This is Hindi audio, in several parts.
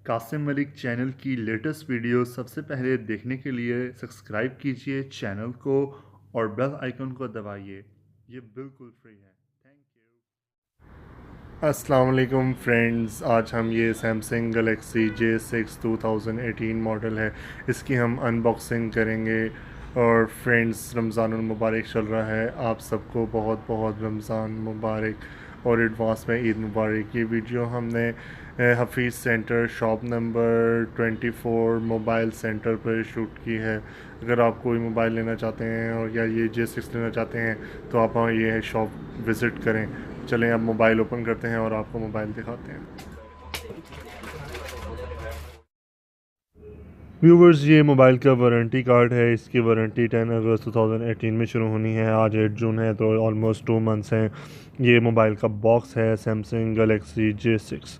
कासिम मलिक चैनल की लेटेस्ट वीडियो सबसे पहले देखने के लिए सब्सक्राइब कीजिए चैनल को और बेल आइकन को दबाइए। ये बिल्कुल फ्री है। Thank you. अस्सलाम वालेकुम फ्रेंड्स, आज हम ये सैमसंग गलेक्सी J6 2018 मॉडल है, इसकी हम अनबॉक्सिंग करेंगे। और फ्रेंड्स, रमज़ानुल मुबारक चल रहा है, आप सबको बहुत बहुत रमज़ान मुबारक और एडवांस में ईद मुबारक। ये वीडियो हमने Hafeez centre shop number 24 mobile centre पर शूट की है। अगर आप कोई मोबाइल लेना चाहते हैं और या ये J6 लेना चाहते हैं तो आप ये शॉप विज़िट करें। चलें अब मोबाइल ओपन करते हैं और आपको मोबाइल दिखाते हैं। व्यूवर्स, ये मोबाइल का वारंटी कार्ड है। इसकी वारंटी 10 अगस्त 2018 में शुरू होनी है। आज 8 जून है तो ऑलमोस्ट 2 मंथ्स हैं। ये मोबाइल का बॉक्स है सैमसंग गलेक्सी J6।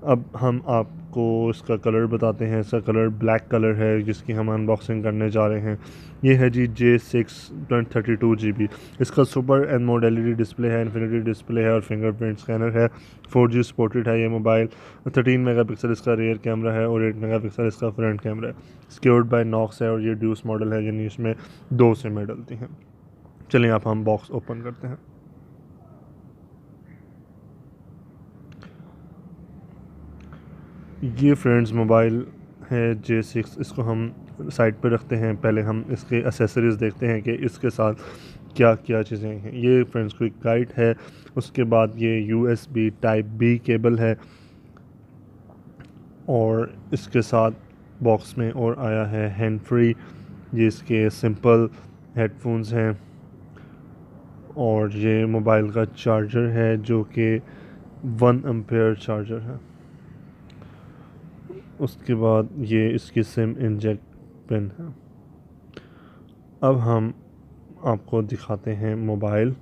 अब हम आपको इसका कलर बताते हैं। इसका कलर ब्लैक कलर है जिसकी हम अनबॉक्सिंग करने जा रहे हैं। ये है जी J6 32 GB। इसका सुपर एमोलेड LED डिस्प्ले है, इन्फिनिटी डिस्प्ले है और फिंगरप्रिंट स्कैनर है। 4G सपोर्टेड है ये मोबाइल। 13 मेगापिक्सल इसका रियर कैमरा है और 8 मेगापिक्सल इसका फ्रंट कैमरा है। सिक्योर्ड बाय नॉक्स है और ये ड्यूस मॉडल है, यानी इसमें 2 सिमें डलती हैं। चलिए आप हम बॉक्स ओपन करते हैं। ये फ्रेंड्स मोबाइल है J6। इसको हम साइड पे रखते हैं। पहले हम इसके एसेसरीज़ देखते हैं कि इसके साथ क्या क्या चीज़ें हैं। ये फ्रेंड्स क्विक गाइड है। उसके बाद ये USB Type-B केबल है और इसके साथ बॉक्स में और आया है हैंड फ्री। ये इसके सिंपल हेडफोन्स हैं और ये मोबाइल का चार्जर है जो कि 1 एम्पेयर चार्जर है। उसके बाद ये इसकी सिम इंजेक्ट पिन है। अब हम आपको दिखाते हैं मोबाइल।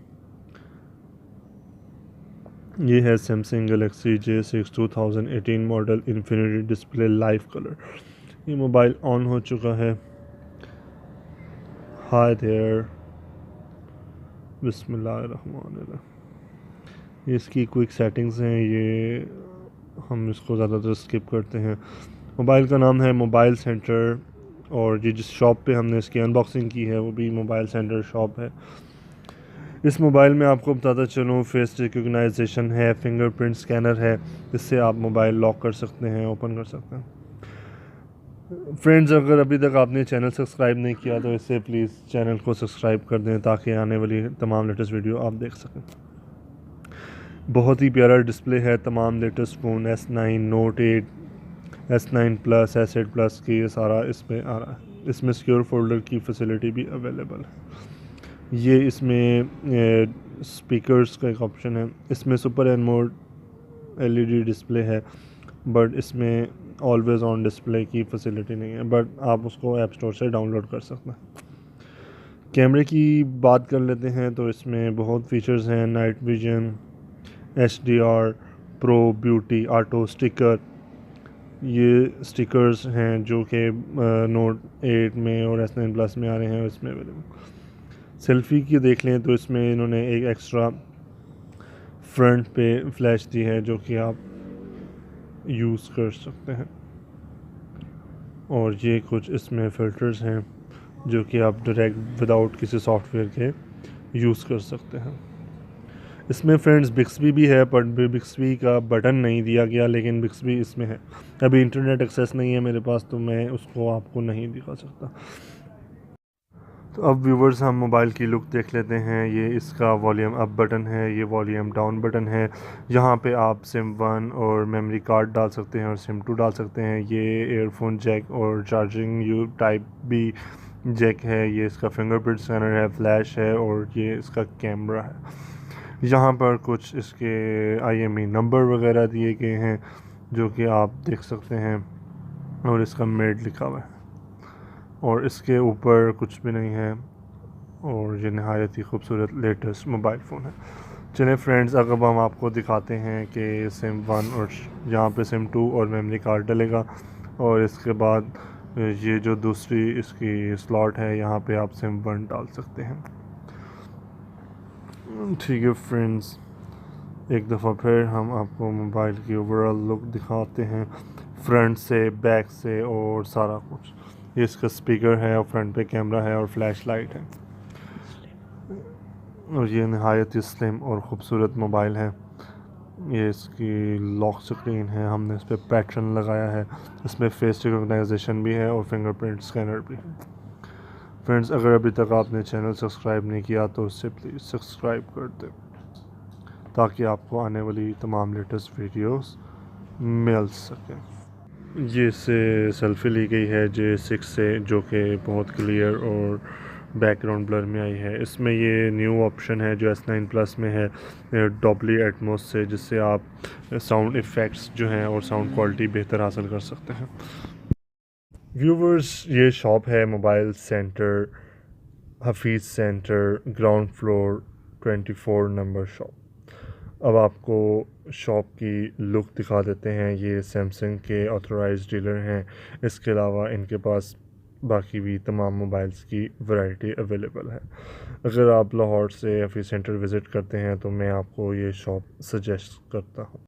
ये है Samsung Galaxy J6 2018 model, infinity display live colour. ये मोबाइल ऑन हो चुका है। हाय देयर, बिस्मिल्लाहिर्रहमानिर्रहीम। ये इसकी क्विक सेटिंग्स हैं, ये हम इसको ज़्यादातर स्किप करते हैं। मोबाइल का नाम है मोबाइल सेंटर और ये जिस शॉप पे हमने इसकी अनबॉक्सिंग की है वो भी मोबाइल सेंटर शॉप है। इस मोबाइल में आपको बताता चलूँ, फेस रिकग्नाइजेशन है, फिंगरप्रिंट स्कैनर है। इससे आप मोबाइल लॉक कर सकते हैं, ओपन कर सकते हैं। फ्रेंड्स, अगर अभी तक आपने चैनल सब्सक्राइब नहीं किया तो इससे प्लीज़ चैनल को सब्सक्राइब कर दें ताकि आने वाली तमाम लेटेस्ट वीडियो आप देख सकें। बहुत ही प्यारा डिस्प्ले है। तमाम latest phone S9, Note 8, S9 plus, S8 plus की ये सारा इसमें आ रहा है। इसमें सिक्योर फोल्डर की फैसिलिटी भी अवेलेबल है। ये इसमें स्पीकर्स का एक ऑप्शन है। इसमें सुपर एमोलेड LED डिस्प्ले है बट इसमें ऑलवेज़ ऑन डिस्प्ले की फैसिलिटी नहीं है, बट आप उसको ऐप स्टोर से डाउनलोड कर सकते हैं। कैमरे की बात कर लेते हैं तो इसमें बहुत फीचर्स हैं। Night vision, HDR, pro, beauty, auto sticker. ये स्टिकर्स हैं जो कि Note 8 में और S9 प्लस में आ रहे हैं, इसमें अवेलेबल। सेल्फ़ी की देख लें तो इसमें इन्होंने एक एक्स्ट्रा फ्रंट पे फ्लैश दी है जो कि आप यूज़ कर सकते हैं। और ये कुछ इसमें फ़िल्टर्स हैं जो कि आप डायरेक्ट विदाउट किसी सॉफ्टवेयर के यूज़ कर सकते हैं। इसमें फ्रेंड्स बिक्सबी भी है पर बिक्सबी का बटन नहीं दिया गया, लेकिन बिक्सबी इसमें है। अभी इंटरनेट एक्सेस नहीं है मेरे पास तो मैं उसको आपको नहीं दिखा सकता। तो अब व्यूवर्स, हम मोबाइल की लुक देख लेते हैं। ये इसका वॉल्यूम अप बटन है, ये वॉल्यूम डाउन बटन है। यहाँ पे आप सिम 1 और मेमोरी कार्ड डाल सकते हैं और सिम 2 डाल सकते हैं। ये एयरफोन जैक और चार्जिंग Type-B जैक है। ये इसका फिंगरप्रिंट स्कैनर है, फ्लैश है और ये इसका कैमरा है। यहाँ पर कुछ इसके IMEI नंबर वगैरह दिए गए हैं जो कि आप देख सकते हैं और इसका मेड लिखा हुआ है और इसके ऊपर कुछ भी नहीं है। और ये नहायत ही खूबसूरत लेटेस्ट मोबाइल फ़ोन है। चलिए फ्रेंड्स, अब हम आपको दिखाते हैं कि सिम 1 और यहाँ पे सिम 2 और मेमोरी कार्ड डलेगा और इसके बाद ये जो दूसरी इसकी स्लॉट है यहाँ पे आप सिम 1 डाल सकते हैं। ठीक है फ्रेंड्स, एक दफ़ा फिर हम आपको मोबाइल की ओवरऑल लुक दिखाते हैं। फ्रंट से, बैक से और सारा कुछ। ये इसका स्पीकर है और फ्रंट पे कैमरा है और फ्लैश लाइट है। और ये नहायत ही स्लिम और ख़ूबसूरत मोबाइल है। ये इसकी लॉक स्क्रीन है, हमने इस पर पैटर्न लगाया है। इसमें फेस रिकॉग्नाइजेशन भी है और फिंगरप्रिंट स्कैनर भी है। फ्रेंड्स, अगर अभी तक आपने चैनल सब्सक्राइब नहीं किया तो उससे प्लीज़ सब्सक्राइब कर दें ताकि आपको आने वाली तमाम लेटेस्ट वीडियोस मिल सकें। ये से सेल्फ़ी ली गई है J6 से, जो कि बहुत क्लियर और बैकग्राउंड ब्लर में आई है। इसमें ये न्यू ऑप्शन है जो S9 प्लस में है, डॉल्बी एटमॉस से, जिससे आप साउंड इफ़ेक्ट्स जो हैं और साउंड क्वालिटी बेहतर हासिल कर सकते हैं। व्यूवर्स, ये शॉप है mobile centre, Hafeez centre, ground floor, 24 number shop. अब आपको शॉप की लुक दिखा देते हैं। ये सैमसंग के ऑथराइज्ड डीलर हैं। इसके अलावा इनके पास बाकी भी तमाम मोबाइल्स की वैरायटी अवेलेबल है। अगर आप लाहौर से हफीज़ सेंटर विज़िट करते हैं तो मैं आपको ये शॉप सजेस्ट करता हूँ।